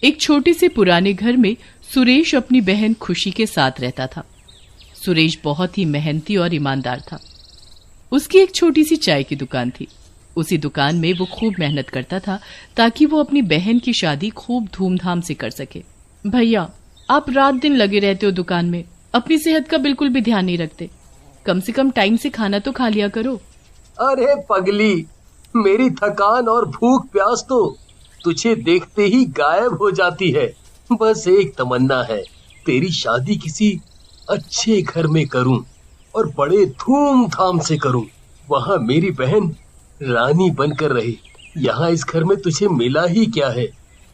एक छोटे से पुराने घर में सुरेश अपनी बहन खुशी के साथ रहता था। सुरेश बहुत ही मेहनती और ईमानदार था। उसकी एक छोटी सी चाय की दुकान थी। उसी दुकान में वो खूब मेहनत करता था ताकि वो अपनी बहन की शादी खूब धूमधाम से कर सके। भैया, आप रात दिन लगे रहते हो दुकान में, अपनी सेहत का बिल्कुल भी ध्यान नहीं रखते। कम से कम टाइम से खाना तो खा लिया करो। अरे पगली, मेरी थकान और भूख प्यास तो तुझे देखते ही गायब हो जाती है। बस एक तमन्ना है, तेरी शादी किसी अच्छे घर में करूं और बड़े धूमधाम से करूं। वहाँ मेरी बहन रानी बनकर रहे। यहाँ इस घर में तुझे मिला ही क्या है?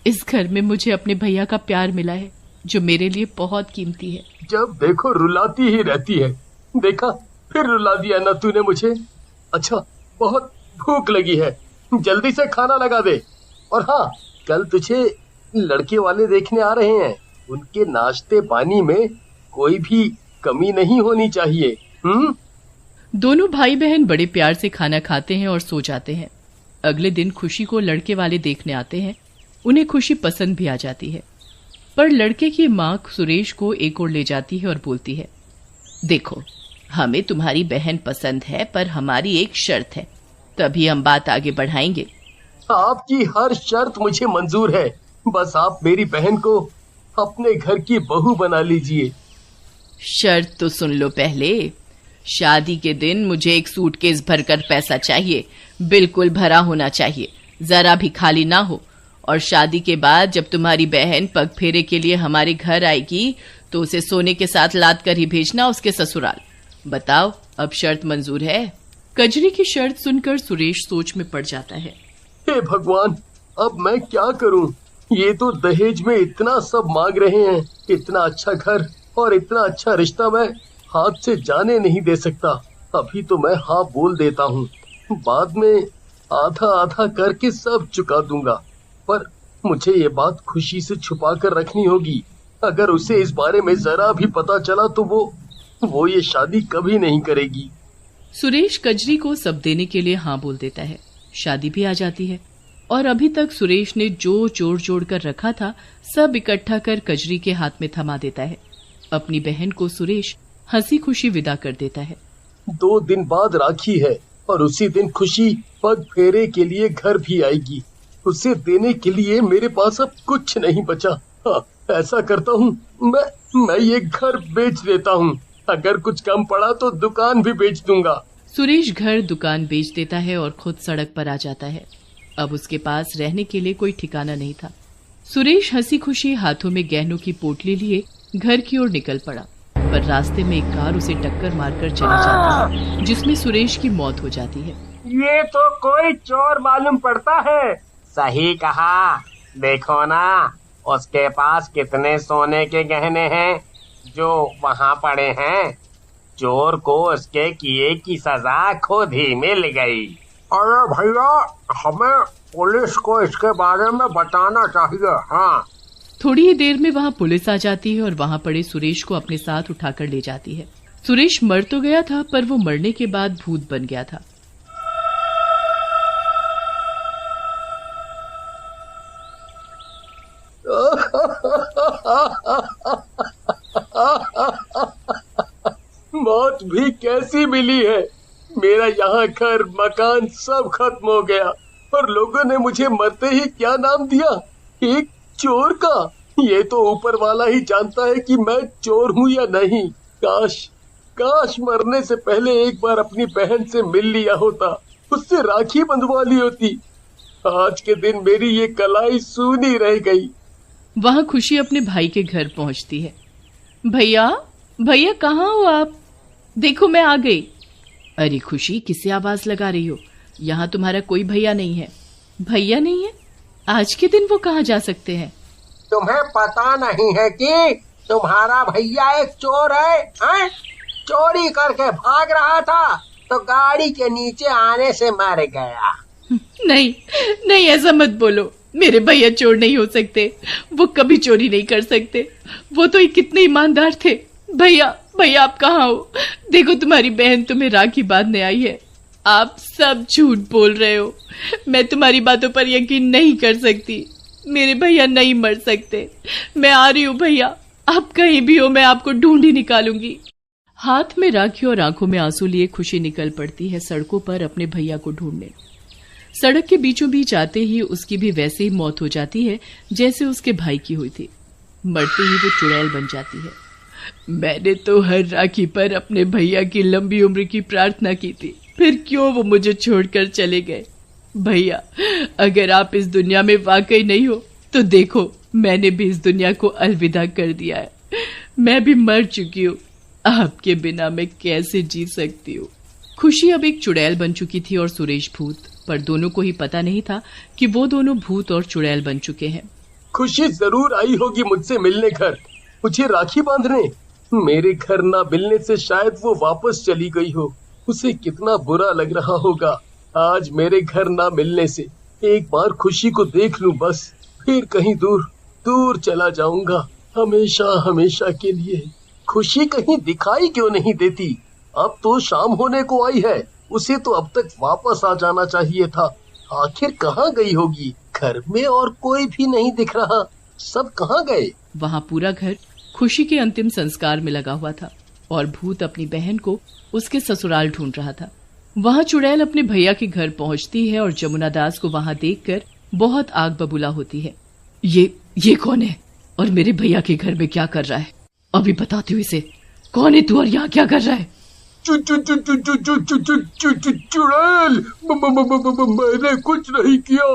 इस घर में मुझे अपने भैया का प्यार मिला है, जो मेरे लिए बहुत कीमती है। जब देखो रुलाती ही रहती है। देखा, फिर रुला दिया ना तूने मुझे। अच्छा, बहुत भूख लगी है, जल्दी से खाना लगा दे। और हाँ, कल तुझे लड़के वाले देखने आ रहे हैं। उनके नाश्ते पानी में कोई भी कमी नहीं होनी चाहिए। दोनों भाई बहन बड़े प्यार से खाना खाते हैं और सो जाते हैं। अगले दिन खुशी को लड़के वाले देखने आते हैं। उन्हें खुशी पसंद भी आ जाती है, पर लड़के की माँ सुरेश को एक ओर ले जाती है और बोलती है, देखो, हमें तुम्हारी बहन पसंद है, पर हमारी एक शर्त है, तभी हम बात आगे बढ़ाएंगे। आपकी हर शर्त मुझे मंजूर है। बस आप मेरी बहन को अपने घर की बहू बना लीजिए। शर्त तो सुन लो पहले। शादी के दिन मुझे एक सूटकेस भरकर पैसा चाहिए, बिल्कुल भरा होना चाहिए, जरा भी खाली ना हो। और शादी के बाद जब तुम्हारी बहन पग फेरे के लिए हमारे घर आएगी तो उसे सोने के साथ लाद कर ही भेजना उसके ससुराल। बताओ, अब शर्त मंजूर है? कजरी की शर्त सुनकर सुरेश सोच में पड़ जाता है। हे भगवान, अब मैं क्या करूं? ये तो दहेज में इतना सब मांग रहे हैं। इतना अच्छा घर और इतना अच्छा रिश्ता मैं हाथ से जाने नहीं दे सकता। अभी तो मैं हाँ बोल देता हूँ, बाद में आधा आधा करके सब चुका दूंगा। पर मुझे ये बात खुशी से छुपा कर रखनी होगी। अगर उसे इस बारे में जरा भी पता चला तो वो ये शादी कभी नहीं करेगी। सुरेश कजरी को सब देने के लिए हाँ बोल देता है। शादी भी आ जाती है और अभी तक सुरेश ने जो जोड़ जोड़ कर रखा था सब इकट्ठा कर कजरी के हाथ में थमा देता है। अपनी बहन को सुरेश हंसी खुशी विदा कर देता है। 2 दिन बाद राखी है और उसी दिन खुशी पग फेरे के लिए घर भी आएगी। उसे देने के लिए मेरे पास अब कुछ नहीं बचा। हाँ, ऐसा करता हूँ, मैं ये घर बेच देता हूँ। अगर कुछ कम पड़ा तो दुकान भी बेच दूंगा। सुरेश घर दुकान बेच देता है और खुद सड़क पर आ जाता है। अब उसके पास रहने के लिए कोई ठिकाना नहीं था। सुरेश हंसी खुशी हाथों में गहनों की पोटली लिए घर की ओर निकल पड़ा, पर रास्ते में एक कार उसे टक्कर मारकर चली जाती है, जिसमें सुरेश की मौत हो जाती है। ये तो कोई चोर मालूम पड़ता है। सही कहा, देखो ना उसके पास कितने सोने के गहने हैं जो वहाँ पड़े हैं। चोर को उसके किए की सजा खुद ही मिल गई। अरे भैया, हमें पुलिस को इसके बारे में बताना चाहिए। हाँ। थोड़ी ही देर में वहाँ पुलिस आ जाती है और वहाँ पड़े सुरेश को अपने साथ उठाकर ले जाती है। सुरेश मर तो गया था, पर वो मरने के बाद भूत बन गया था। मौत भी कैसी मिली है। मेरा यहाँ घर मकान सब खत्म हो गया और लोगों ने मुझे मरते ही क्या नाम दिया, एक चोर का। ये तो ऊपर वाला ही जानता है कि मैं चोर हूँ या नहीं। काश मरने से पहले एक बार अपनी बहन से मिल लिया होता, उससे राखी बंधवा ली होती। आज के दिन मेरी ये कलाई सूनी रह गई। वहाँ खुशी अपने भाई के घर पहुँचती है। भैया कहाँ हो आप? देखो मैं आ गई। अरे खुशी, किससे आवाज लगा रही हो? यहाँ तुम्हारा कोई भैया नहीं है। भैया नहीं है? आज के दिन वो कहाँ जा सकते हैं? तुम्हें पता नहीं है कि तुम्हारा भैया एक चोर है? चोरी करके भाग रहा था तो गाड़ी के नीचे आने से मर गया। नहीं, ऐसा मत बोलो। मेरे भैया चोर नहीं हो सकते। वो कभी चोरी नहीं कर सकते। वो तो कितने ईमानदार थे। भैया आप कहाँ हो? देखो, तुम्हारी बहन तुम्हें राखी बांधने आई है। आप सब झूठ बोल रहे हो। मैं तुम्हारी बातों पर यकीन नहीं कर सकती। मेरे भैया नहीं मर सकते। मैं आ रही हूँ भैया, आप कहीं भी हो मैं आपको ढूंढ ही निकालूंगी। हाथ में राखी और आंखों में आंसू लिए खुशी निकल पड़ती है सड़कों पर अपने भैया को ढूंढने। सड़क के बीचों बीच आते ही उसकी भी वैसे ही मौत हो जाती है जैसे उसके भाई की हुई थी। मरते ही वो चुड़ैल बन जाती है। मैंने तो हर राखी पर अपने भैया की लंबी उम्र की प्रार्थना की थी, फिर क्यों वो मुझे छोड़कर चले गए। भैया, अगर आप इस दुनिया में वाकई नहीं हो तो देखो, मैंने भी इस दुनिया को अलविदा कर दिया है। मैं भी मर चुकी हूँ, आपके बिना मैं कैसे जी सकती हूँ। खुशी अब एक चुड़ैल बन चुकी थी और सुरेश भूत, पर दोनों को ही पता नहीं था कि वो दोनों भूत और चुड़ैल बन चुके हैं। खुशी जरूर आई होगी मुझसे मिलने घर, मुझे राखी बांधने। मेरे घर ना मिलने से शायद वो वापस चली गई हो। उसे कितना बुरा लग रहा होगा आज मेरे घर ना मिलने से। एक बार खुशी को देख लूं बस, फिर कहीं दूर दूर चला जाऊंगा, हमेशा हमेशा के लिए। खुशी कहीं दिखाई क्यों नहीं देती? अब तो शाम होने को आई है, उसे तो अब तक वापस आ जाना चाहिए था। आखिर कहाँ गई होगी? घर में और कोई भी नहीं दिख रहा, सब कहाँ गए? वहाँ पूरा घर खुशी के अंतिम संस्कार में लगा हुआ था और भूत अपनी बहन को उसके ससुराल ढूंढ रहा था। वहाँ चुड़ैल अपने भैया के घर पहुँचती है और जमुना दास को वहाँ देखकर बहुत आग बबूला होती है। ये कौन है और मेरे भैया के घर में क्या कर रहा है? अभी बताती हूँ इसे। कौन है तू और यहाँ क्या कर रहा है? चुड़ैल, मैंने कुछ नहीं किया,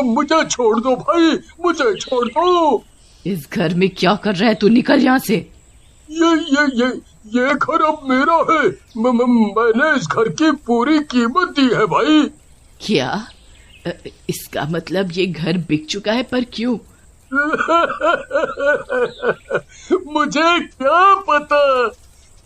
मुझे छोड़ दो भाई, मुझे छोड़ दो। इस घर में क्या कर रहा है तू? निकल यहाँ से। ये घर अब मेरा है। मैंने इस घर की पूरी कीमत दी है भाई। क्या? इसका मतलब ये घर बिक चुका है, पर क्यों? मुझे क्या पता,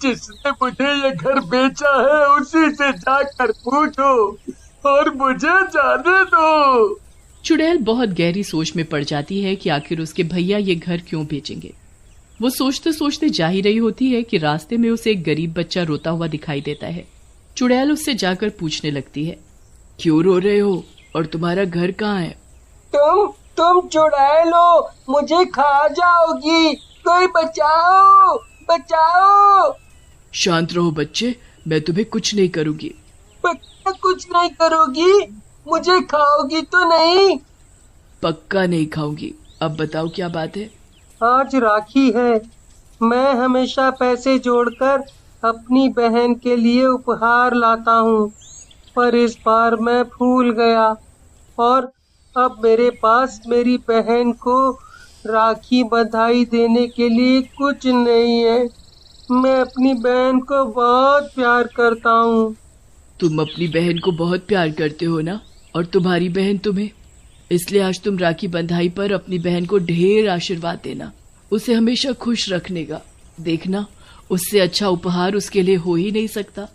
जिसने मुझे ये घर बेचा है उसी से जाकर पूछो और मुझे जाने दो। चुड़ैल बहुत गहरी सोच में पड़ जाती है कि आखिर उसके भैया ये घर क्यों बेचेंगे। वो सोचते सोचते जा ही रही होती है कि रास्ते में उसे एक गरीब बच्चा रोता हुआ दिखाई देता है। चुड़ैल उससे जाकर पूछने लगती है, क्यों रो रहे हो और तुम्हारा घर कहाँ है? तुम चुड़ैल हो, मुझे खा जाओगी, कोई बचाओ बचाओ। शांत रहो बच्चे, मैं तुम्हें कुछ नहीं करूंगी। कुछ नहीं करोगी? मुझे खाओगी तो नहीं? पक्का नहीं खाऊंगी। अब बताओ क्या बात है? आज राखी है, मैं हमेशा पैसे जोड़कर अपनी बहन के लिए उपहार लाता हूँ, पर इस बार मैं भूल गया और अब मेरे पास मेरी बहन को राखी बधाई देने के लिए कुछ नहीं है। मैं अपनी बहन को बहुत प्यार करता हूँ। तुम अपनी बहन को बहुत प्यार करते हो ना, और तुम्हारी बहन तुम्हें, इसलिए आज तुम राखी बंधाई पर अपनी बहन को ढेर आशीर्वाद देना, उसे हमेशा खुश रखने का। देखना, उससे अच्छा उपहार उसके लिए हो ही नहीं सकता।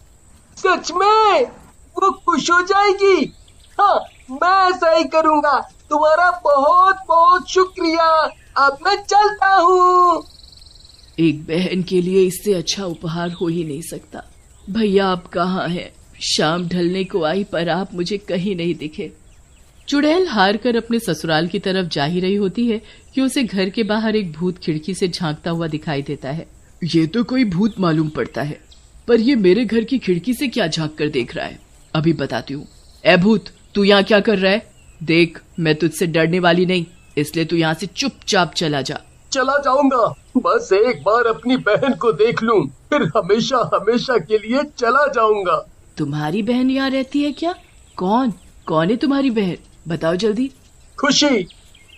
सच में? वो खुश हो जाएगी? हाँ, मैं ऐसा ही करूँगा। तुम्हारा बहुत बहुत शुक्रिया। अब मैं चलता हूँ। एक बहन के लिए इससे अच्छा उपहार हो ही नहीं सकता। भैया आप कहाँ हैं? शाम ढलने को आई पर आप मुझे कहीं नहीं दिखे। चुड़ैल हार कर अपने ससुराल की तरफ जा ही रही होती है कि उसे घर के बाहर एक भूत खिड़की से झांकता हुआ दिखाई देता है। ये तो कोई भूत मालूम पड़ता है, पर ये मेरे घर की खिड़की से क्या झांक कर देख रहा है? अभी बताती हूँ। ए भूत, तू यहाँ क्या कर रहा है? देख, मैं तुझसे डरने वाली नहीं, इसलिए तू यहाँ से चुपचाप चला जा। चला जाऊंगा, बस एक बार अपनी बहन को देख लूं, फिर हमेशा हमेशा के लिए चला जाऊंगा। तुम्हारी बहन यहाँ रहती है क्या? कौन है तुम्हारी बहन? बताओ जल्दी। खुशी,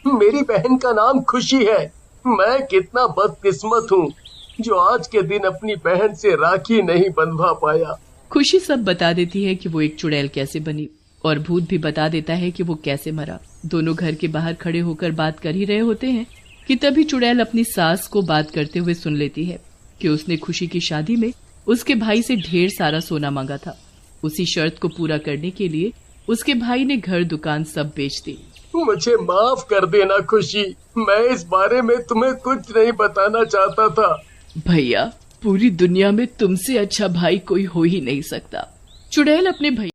मेरी बहन का नाम खुशी है। मैं कितना बदकिस्मत हूँ जो आज के दिन अपनी बहन से राखी नहीं बंधवा पाया। खुशी सब बता देती है कि वो एक चुड़ैल कैसे बनी, और भूत भी बता देता है कि वो कैसे मरा। दोनों घर के बाहर खड़े होकर बात कर ही रहे होते हैं कि तभी चुड़ैल अपनी सास को बात करते हुए सुन लेती है कि उसने खुशी की शादी में उसके भाई से ढेर सारा सोना मांगा था। उसी शर्त को पूरा करने के लिए उसके भाई ने घर दुकान सब बेच दी। मुझे माफ कर देना खुशी, मैं इस बारे में तुम्हें कुछ नहीं बताना चाहता था। भैया, पूरी दुनिया में तुमसे अच्छा भाई कोई हो ही नहीं सकता। चुड़ैल अपने भाई